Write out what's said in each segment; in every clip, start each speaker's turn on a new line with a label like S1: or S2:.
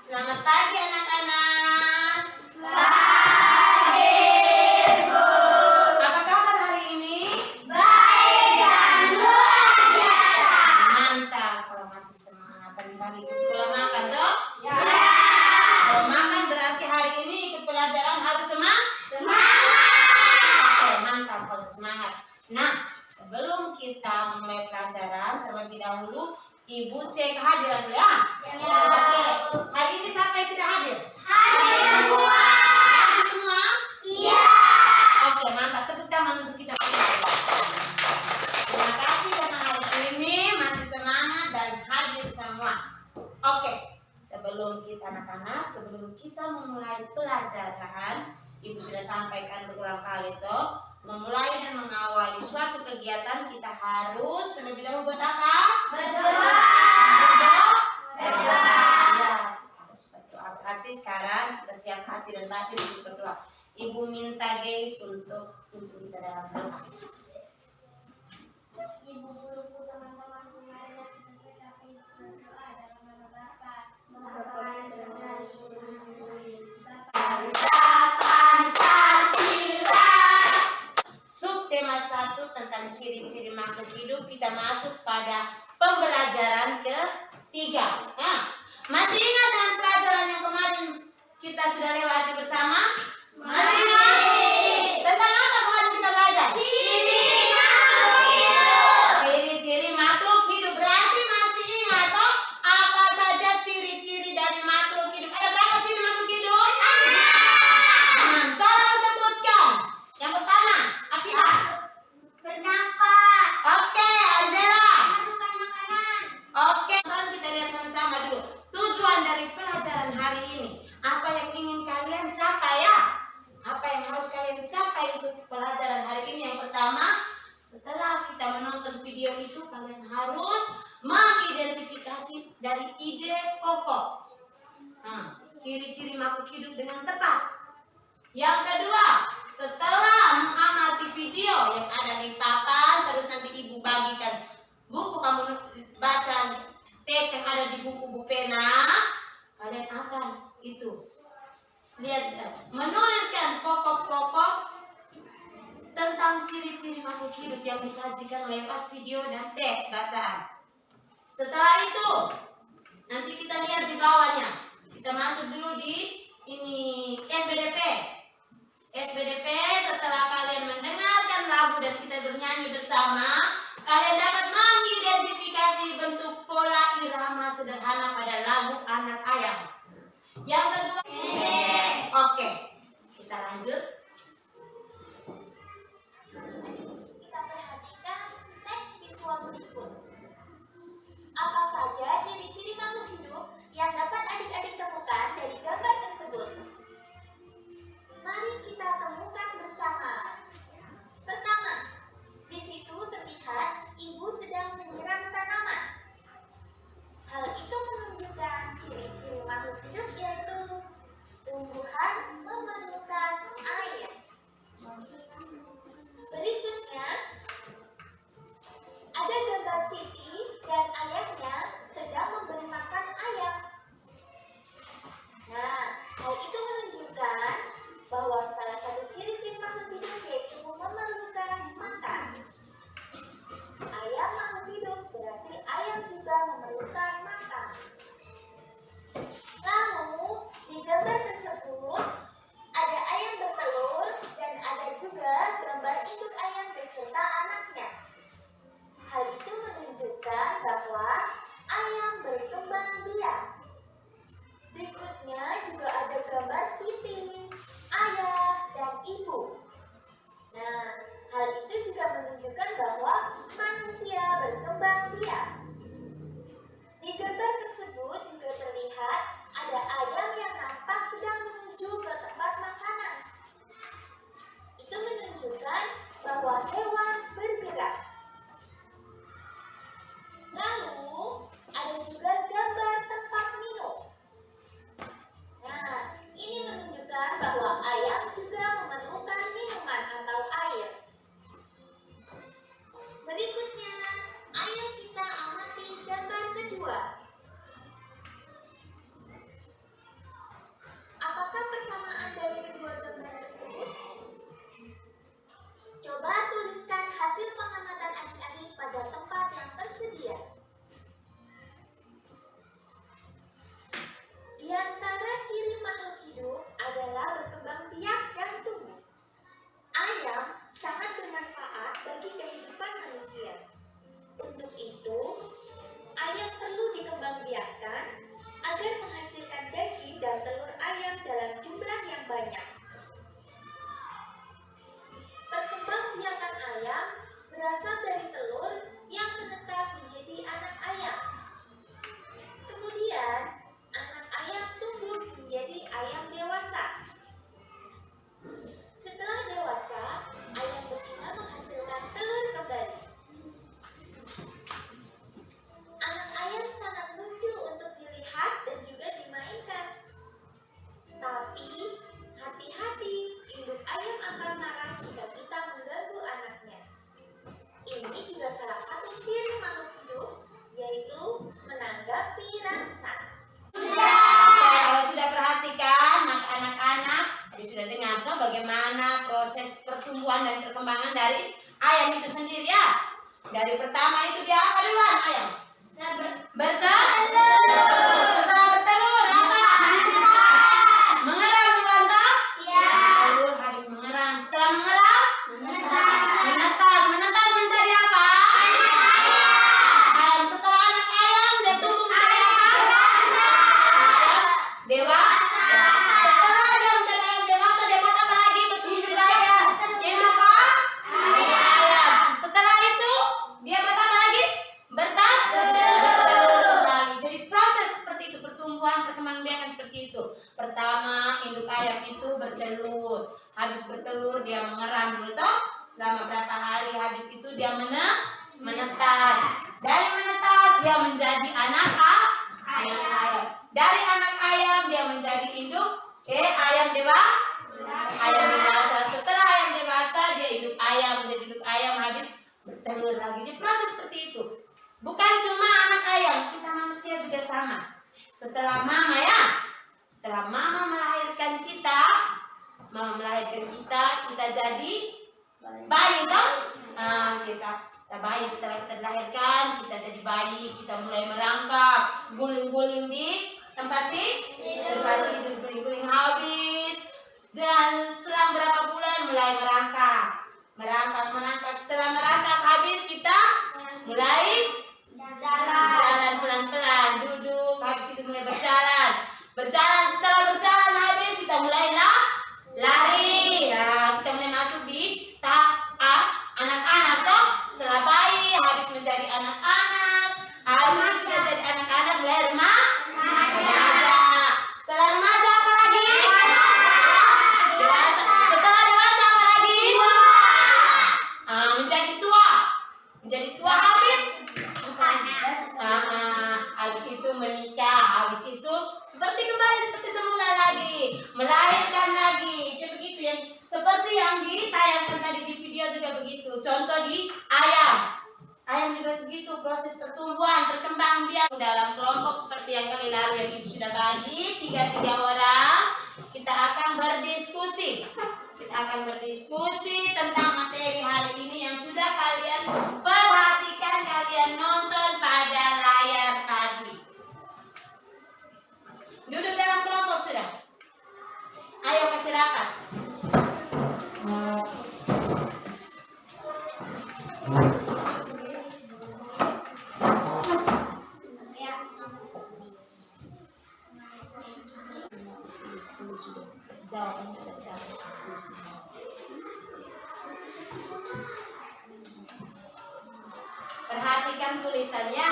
S1: Selamat pagi anak-anak.
S2: Pagi, Bu.
S1: Apa kabar hari ini?
S2: Baik dan luar biasa.
S1: Mantap. Kalau masih semangat pagi-pagi ke sekolah makan toh?
S2: Ya.
S1: Kalau makan berarti hari ini ikut pelajaran harus semangat. Oke, mantap kalau semangat. Nah, sebelum kita memulai pelajaran, terlebih dahulu Ibu cek kehadiran dulu ya. Oke, hari ini siapa yang tidak hadir?
S2: Hadir semua.
S1: Hadir semua?
S2: Iya.
S1: Oke, mantap. Tepuk tangan untuk kita. Terima kasih karena hari ini masih semangat dan hadir semua. Oke, sebelum kita memulai pelajaran, Ibu sudah sampaikan berulang kali toh, memulai dan mengawali suatu kegiatan kita harus terlebih dahulu buat apa?
S2: Berdoa.
S1: Berdoa. Ya, harus berdoa. Berarti sekarang kita siap hati dan batin untuk berdoa. Ibu minta guys untuk kita dalam doa.
S2: Ibu guruku, teman-temanku, mari kita sekapi berdoa dalam nama Bapa, Bapa dan Roh Kudus. Pancasila.
S1: Subtema 1 tentang ciri-ciri makhluk hidup, kita masuk pada pembelajaran ketiga. Nah, masih ingat dengan pelajaran yang kemarin kita sudah lewati bersama? Masih ingat? Tentang apa kemarin kita belajar? Ciri-ciri makhluk hidup. Berarti masih ingat toh apa saja ciri-ciri dari makhluk hidup? Ada berapa ciri makhluk hidup? Nah, tolong sebutkan. Yang pertama, Akila.
S2: Bernafas.
S1: Oke, Angela.
S2: Makan makanan.
S1: Oke, sekarang kita lihat sama-sama dulu. Tujuan dari pelajaran hari ini. Apa yang ingin kalian capai ya? Apa yang harus kalian capai untuk pelajaran hari ini? Yang pertama, setelah kita menonton video itu, kalian harus mengidentifikasi dari ide pokok. Nah, ciri-ciri makhluk hidup dengan tepat. Yang kedua, setelah mengamati video yang ada di papan, terus nanti ibu bagikan buku, kamu baca teks yang ada di buku pena, kalian akan itu lihat, menuliskan pokok-pokok tentang ciri-ciri makhluk hidup yang disajikan lewat video dan teks bacaan. Setelah itu, nanti kita lihat di bawahnya. Kita masuk dulu di ini SBDP. SBDP, setelah kalian mendengarkan lagu dan kita bernyanyi bersama, kalian dapat mengidentifikasi bentuk pola irama sederhana pada lagu Anak Ayam. Yang kedua, oke, kita lanjut.
S3: Kita perhatikan teks visual berikut. Apa saja ciri-ciri makhluk hidup yang dapat adik-adik temukan dari gambar tersebut? Mari kita temukan
S1: bagaimana proses pertumbuhan dan perkembangan dari ayam itu sendiri ya. Dari pertama itu dia apa duluan ayam? Bertelur. Setelah bertelur apa? Mengeram duluan toh? Telur habis mengeram. Setelah mengeram? Menetas. Menetas mencari apa? Ayam. Setelah anak ayam dia tumbuh mencari apa? Ayam dewasa. Setelah dia menjadi ayam dewasa, dia buat apa lagi? Bertumbuh menjadi induk ayam. Setelah itu dia buat apa lagi? Bertelur kembali. Jadi proses seperti itu, pertumbuhan perkembangbiakan seperti itu. Pertama induk ayam itu bertelur. Habis bertelur dia mengeram dulu toh. Selama berapa hari, habis itu dia menetas. Dari menetas dia menjadi anak ayam. Dari anak ayam dia menjadi induk ayam dewasa. Setelah ayam dewasa dia induk ayam, menjadi induk ayam, habis bertelur lagi. Jadi proses seperti itu. Bukan cuma anak ayam, kita manusia juga sama. Setelah mama melahirkan kita, kita jadi bayi toh. Kita bayi, setelah kita dilahirkan, kita jadi bayi, kita mulai merangkak, guling-guling di tempat tidur, guling-guling habis. Dan selang berapa bulan mulai merangkak. Setelah merangkak habis, kita mulai jalan pelan-pelan, duduk, habis itu mulai berjalan. Setelah berjalan habis, kita mulai lari. Nah, kita mulai masuk di anak-anak toh. Setelah bayi habis menjadi anak-anak, habis sudah jadi anak-anak mulai remaja. Setelah remaja apa lagi? Dewasa. Setelah dewasa apa lagi? Menjadi tua habis habis itu menikah, habis itu seperti semula lagi, melahirkan lagi. Jadi begitu yang seperti yang ditayangkan tadi di video juga begitu. Contoh di ayam juga begitu, proses pertumbuhan perkembangbiakan dalam kelompok seperti yang kali lalu yang ibu sudah bagi 3 orang. Kita akan berdiskusi tentang materi hari ini yang sudah kalian perhatikan, kalian nonton pada layar tadi. Duduk dalam kelompok sudah. Ayo kasih rapat. Jawaban sudah perhatikan tulisannya.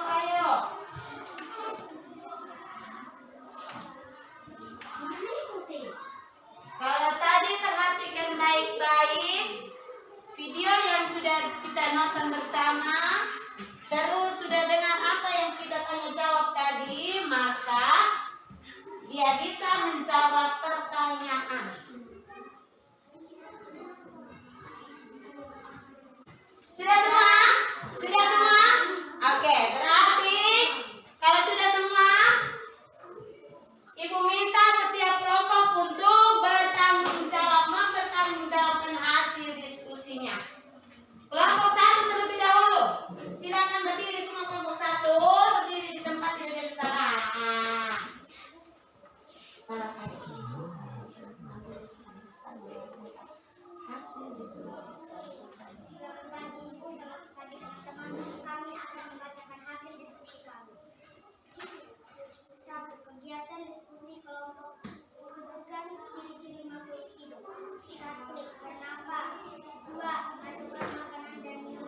S1: Ayo. Kalau tadi perhatikan baik-baik video yang sudah kita nonton bersama, terus sudah dengar apa yang kita tanya jawab tadi, maka dia bisa menjawab pertanyaan. Sudah semua? Oke, berarti kalau sudah semua, ibu minta setiap kelompok untuk mempertanggungjawabkan hasil diskusinya. Kelompok 1 terlebih dahulu. Silakan berdiri semua kelompok 1, berdiri di tempat yang ada di sana. Hasil diskusi.
S2: Selamat pagi Ibu, selamat pagi teman-teman. Kami akan membacakan hasil diskusi kami. 1. Kegiatan diskusi kelompok. Sebutkan ciri-ciri makhluk hidup. 1. Bernafas. 2. Memadukan makanan dan minuman.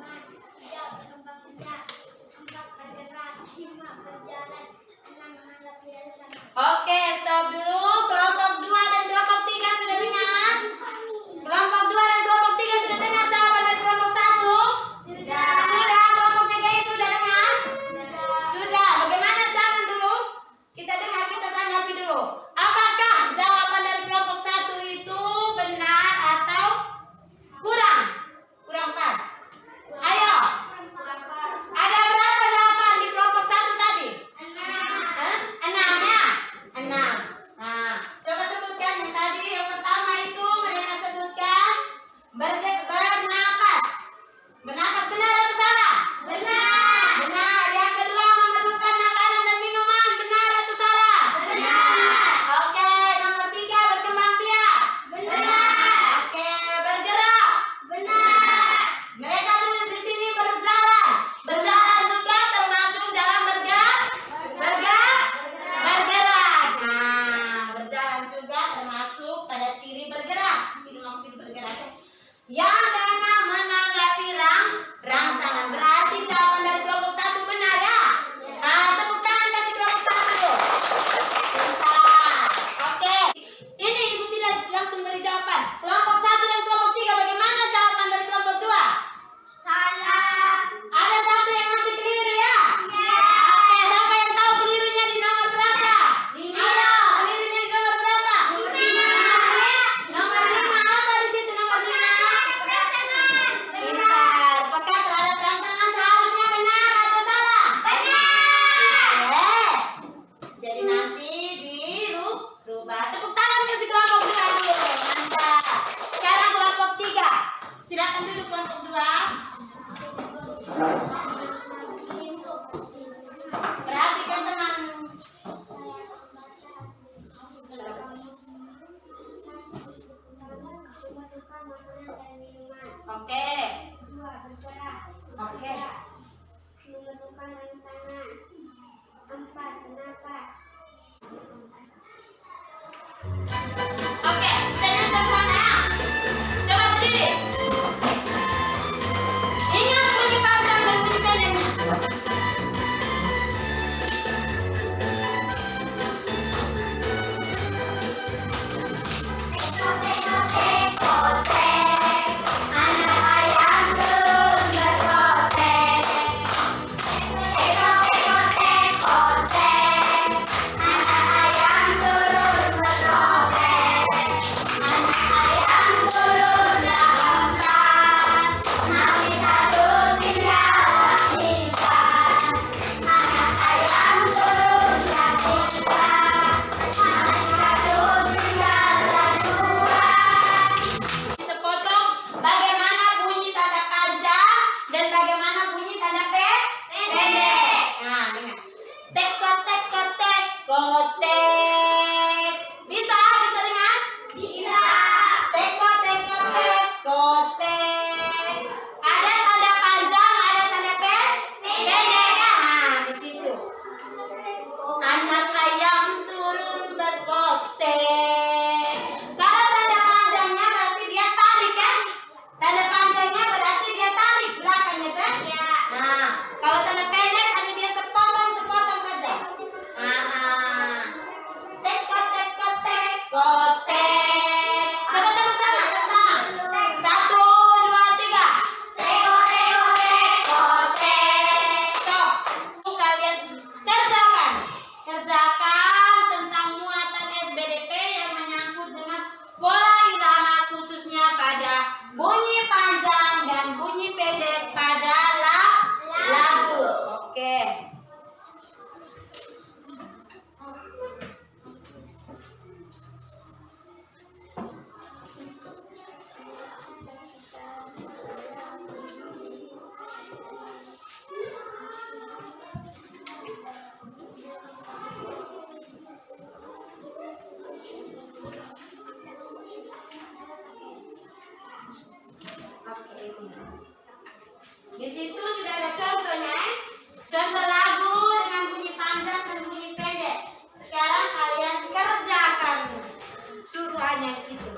S1: Di situ sudah ada contohnya, contoh lagu dengan bunyi panjang dan bunyi pendek. Sekarang kalian kerjakan suruhannya di situ.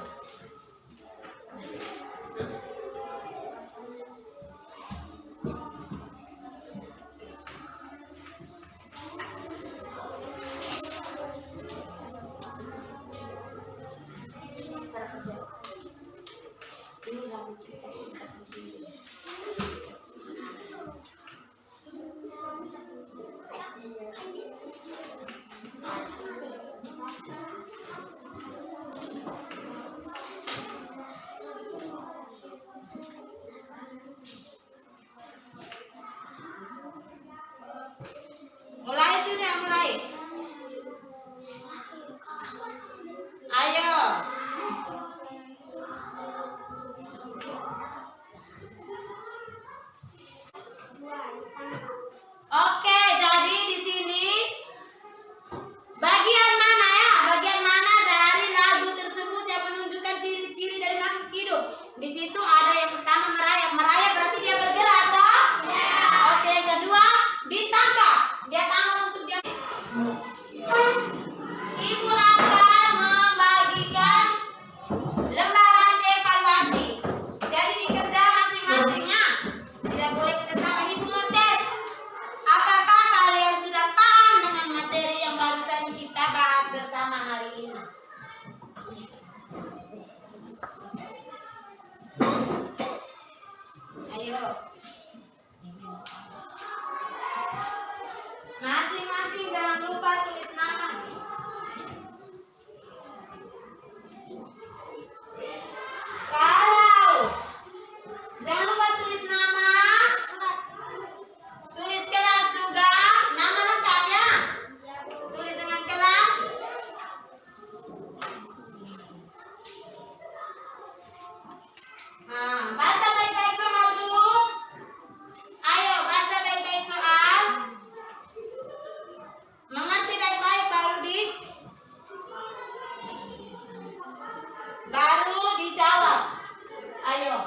S1: Ini lagu cicak ikat begini. Mulai sudah, mulai. Ayo. Oke, jadi di sini bagian mana ya? Bagian mana dari lagu tersebut yang menunjukkan ciri-ciri dari makhluk hidup? Di situ ada yang pertama merayap. Merayap berarti dia bergerak, toh? Oke, yang kedua ditangkap. Dia tangkap untuk dia. Ibu akan membagikan lembaran evaluasi. Jadi dikerja masing-masingnya. Tidak boleh kita sama ibu notes. Apakah kalian sudah paham dengan materi yang barusan kita bahas bersama hari ini? Ayo. Masing-masing jangan lupa tulis nama. Kalau jangan lupa tulis nama, tulis kelas juga, nama lengkap ya. Tulis dengan kelas. Nah, baca baik-baik soal dulu. Ayo baca baik-baik soal. Mengerti baik-baik baru dijawab. Ayo.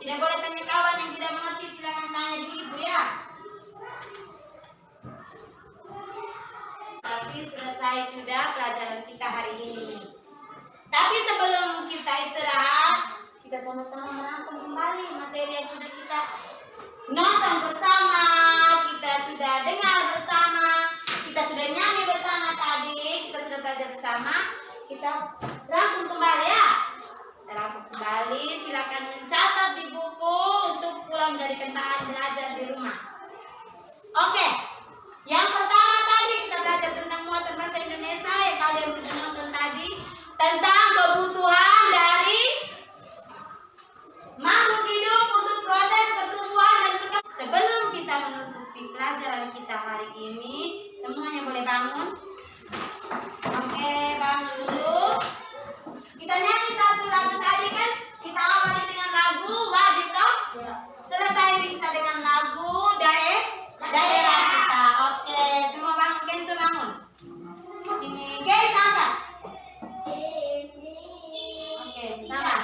S1: Tidak boleh tanya kawan yang tidak mengerti, silakan tanya di ibu ya. Tapi selesai sudah pelajaran kita hari ini. Tapi sebelum kita istirahat, kita sama-sama merangkum kembali materi yang sudah kita nonton bersama, kita sudah dengar bersama, kita sudah nyanyi bersama tadi, kita sudah belajar bersama. Kita rangkum kembali ya. Kita rangkum kembali, silakan mencatat di buku untuk pulang dari bahan belajar di rumah. Oke, yang pertama tadi kita belajar tentang muatan bahasa Indonesia yang kalian sudah nonton tadi, tentang kebutuhan dari makhluk hidup untuk proses pertumbuhan dan perkembangan. Sebelum kita menutupi pelajaran kita hari ini, semuanya boleh bangun. Oke, bangun dulu. Kita nyanyi satu lagu tadi kan? Kita awali dengan lagu wajib toh? Selesai kita dengan lagu daerah kita. Oke, semua bangun, Kenzo bangun. Ini guys angkat. Oke, sama.